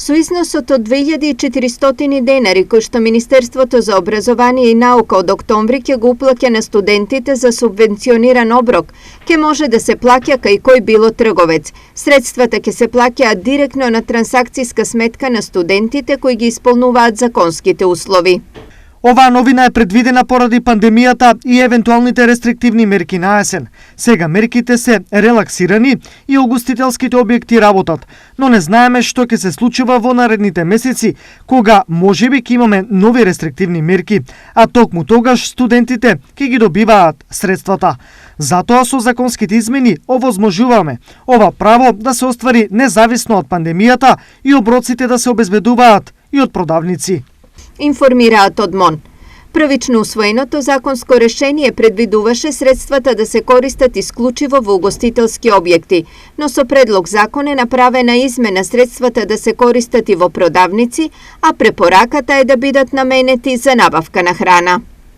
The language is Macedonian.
Со износот од 2400 денари кој што Министерството за образование и наука од октомври ќе го уплаќа на студентите за субвенциониран оброк, ќе може да се плаќа кај кој било трговец. Средствата ќе се плаќаат директно на трансакцијска сметка на студентите кои ги исполнуваат законските услови. Оваа новина е предвидена поради пандемијата и евентуалните рестриктивни мерки на есен. Сега мерките се релаксирани и угостителските објекти работат, но не знаеме што ќе се случува во наредните месеци, кога можеби ќе имаме нови рестриктивни мерки, а токму тогаш студентите ќе ги добиваат средствата. Затоа со законските измени овозможуваме ова право да се оствари независно од пандемијата и оброците да се обезбедуваат и од продавници. Информираат од МОН. Првично усвоеното законско решение предвидуваше средствата да се користат исклучиво во угостителски објекти, но со предлог закон е направена измена средствата да се користат и во продавници, а препораката е да бидат наменети за набавка на храна.